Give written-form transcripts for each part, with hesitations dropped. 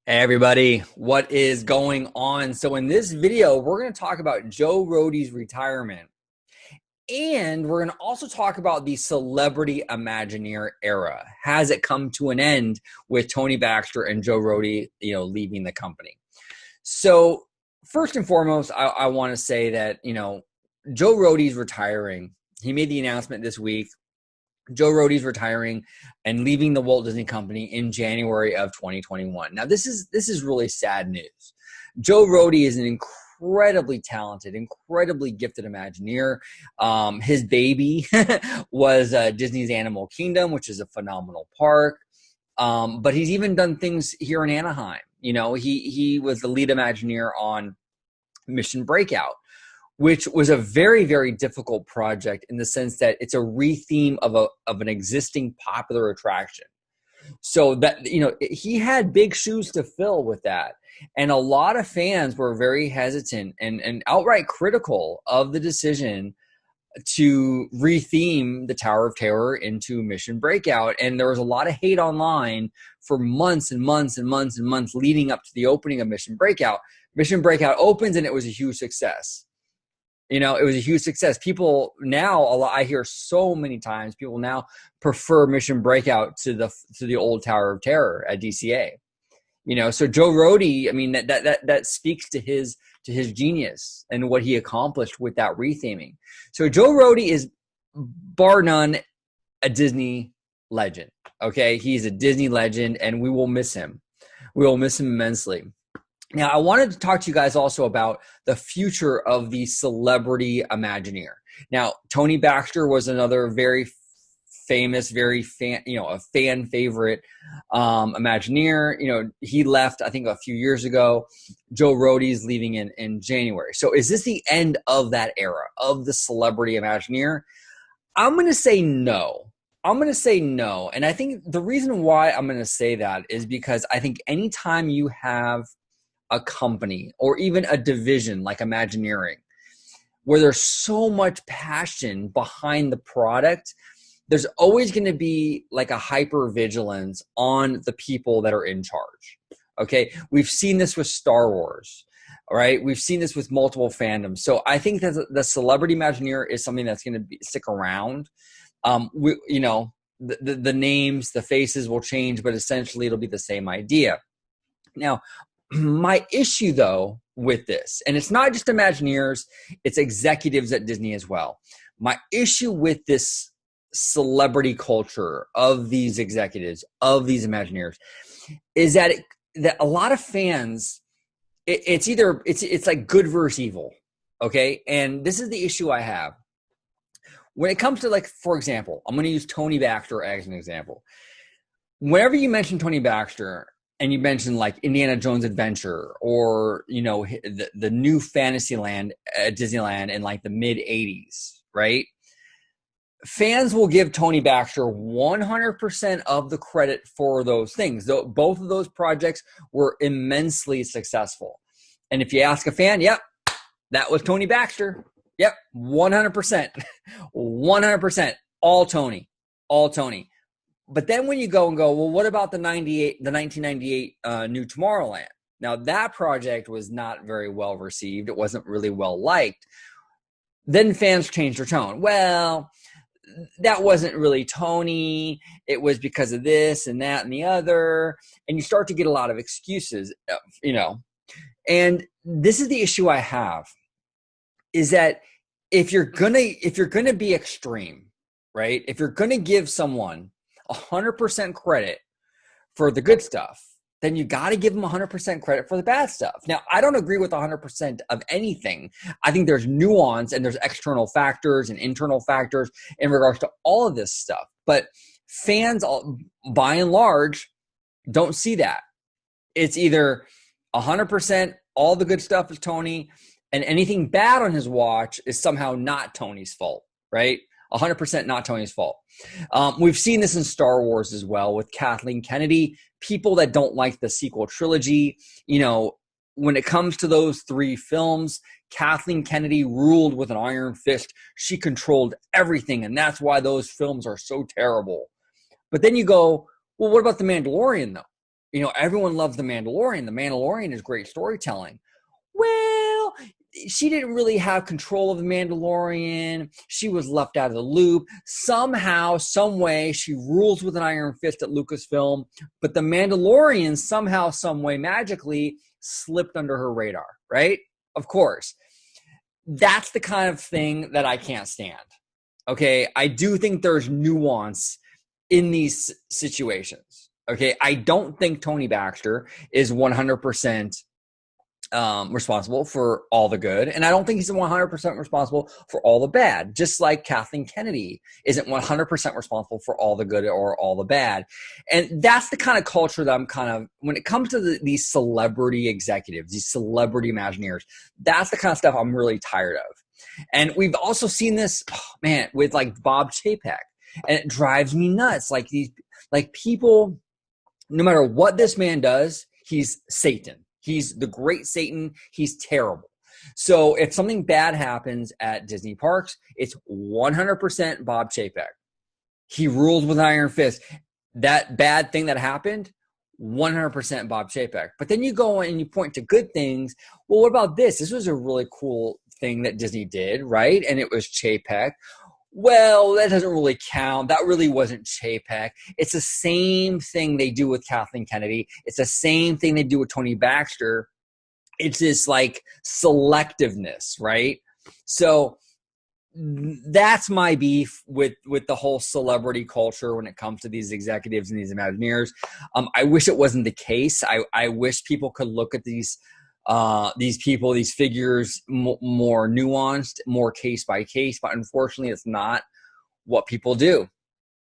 Hey everybody, what is going on? So in this video, we're going to talk about Joe Rohde's retirement, and we're going to also talk about the celebrity Imagineer era. Has it come to an end with Tony Baxter and Joe Rohde, leaving the company? So first and foremost, I want to say that, Joe Rohde's retiring. He made the announcement this week. Joe Rohde's retiring and leaving the Walt Disney Company in January of 2021. Now, this is really sad news. Joe Rohde is an incredibly talented, incredibly gifted Imagineer. His baby was Disney's Animal Kingdom, which is a phenomenal park. But he's even done things here in Anaheim. He was the lead Imagineer on Mission Breakout, which was a very, very difficult project in the sense that it's a retheme of an existing popular attraction. So that, he had big shoes to fill with that. And a lot of fans were very hesitant and outright critical of the decision to retheme the Tower of Terror into Mission Breakout. And there was a lot of hate online for months and months and months and months leading up to the opening of Mission Breakout. Mission Breakout opens and it was a huge success. It was a huge success. People now, I hear so many times, people now prefer Mission Breakout to the old Tower of Terror at DCA. So Joe Rohde, I mean, that speaks to his genius and what he accomplished with that retheming. So Joe Rohde is bar none a Disney legend. Okay, he's a Disney legend, and we will miss him. We will miss him immensely. Now, I wanted to talk to you guys also about the future of the celebrity Imagineer. Now, Tony Baxter was another very famous, very a fan favorite Imagineer. He left, I think, a few years ago. Joe Rohde's leaving in January. So is this the end of that era of the celebrity Imagineer? I'm going to say no. And I think the reason why I'm going to say that is because I think anytime you have a company or even a division like Imagineering, where there's so much passion behind the product, there's always going to be like a hyper vigilance on the people that are in charge. Okay. We've seen this with Star Wars, all right? We've seen this with multiple fandoms. So I think that the celebrity Imagineer is something that's going to stick around. The names, the faces will change, but essentially it'll be the same idea. Now, my issue, though, with this, and it's not just Imagineers, it's executives at Disney as well. My issue with this celebrity culture of these executives, of these Imagineers, is that that a lot of fans, it's like good versus evil, okay? And this is the issue I have. When it comes to, like, for example, I'm going to use Tony Baxter as an example. Whenever you mention Tony Baxter, and you mentioned like Indiana Jones Adventure or, the new Fantasyland at Disneyland in like the mid 80s, right? Fans will give Tony Baxter 100% of the credit for those things. Both of those projects were immensely successful. And if you ask a fan, yep, that was Tony Baxter. Yep, 100%. 100%. All Tony. But then when you go, well, what about the 1998 New Tomorrowland? Now, that project was not very well received. It wasn't really well liked. Then fans changed their tone. Well, that wasn't really Tony. It was because of this and that and the other. And you start to get a lot of excuses, And this is the issue I have, is that if you're gonna be extreme, right? If you're gonna give someone 100% credit for the good stuff, then you got to give them 100% credit for the bad stuff. Now, I don't agree with 100% of anything. I think there's nuance and there's external factors and internal factors in regards to all of this stuff. But fans, by and large, don't see that. It's either 100% all the good stuff is Tony, and anything bad on his watch is somehow not Tony's fault, right? 100% not Tony's fault. We've seen this in Star Wars as well with Kathleen Kennedy. People that don't like the sequel trilogy, when it comes to those three films, Kathleen Kennedy ruled with an iron fist. She controlled everything, and that's why those films are so terrible. But then you go, well, what about The Mandalorian, though? everyone loves The Mandalorian. The Mandalorian is great storytelling. Well, she didn't really have control of the Mandalorian. She was left out of the loop. Somehow, some way, she rules with an iron fist at Lucasfilm, but the Mandalorian somehow, some way, magically slipped under her radar, right? Of course. That's the kind of thing that I can't stand. Okay, I do think there's nuance in these situations. Okay, I don't think Tony Baxter is 100% responsible for all the good, and I don't think he's 100% responsible for all the bad. Just like Kathleen Kennedy isn't 100% responsible for all the good or all the bad. And that's the kind of culture that I'm kind of, when it comes to these celebrity executives, these celebrity Imagineers, that's the kind of stuff I'm really tired of. And we've also seen this, with like Bob Chapek, and it drives me nuts. Like people, no matter what this man does, he's Satan. He's the great Satan. He's terrible. So if something bad happens at Disney parks, it's 100% Bob Chapek. He rules with an iron fist. That bad thing that happened, 100% Bob Chapek. But then you go and you point to good things. Well, what about this? This was a really cool thing that Disney did, right? And it was Chapek. Well, that doesn't really count. That really wasn't Chapek. It's the same thing they do with Kathleen Kennedy. It's the same thing they do with Tony Baxter. It's this like selectiveness, right? So that's my beef with the whole celebrity culture when it comes to these executives and these Imagineers. I wish it wasn't the case. I wish people could look at these people, these figures more nuanced, more case by case, but unfortunately it's not what people do,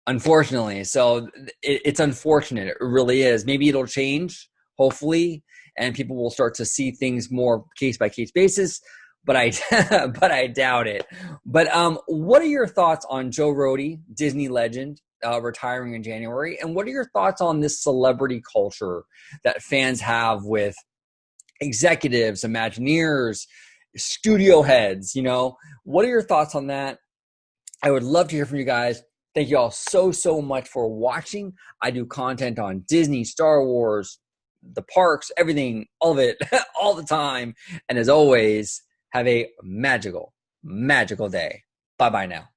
unfortunately. So it's unfortunate. It really is. Maybe it'll change, hopefully, and people will start to see things more case by case basis, but I doubt it. But what are your thoughts on Joe Rohde, Disney legend, retiring in January? And what are your thoughts on this celebrity culture that fans have with executives, Imagineers, studio heads? What are your thoughts on that? I would love to hear from you guys. Thank you all so much for watching. I do content on Disney, Star Wars, the parks, everything, all of it, all the time. And as always, have a magical day. Bye-bye now.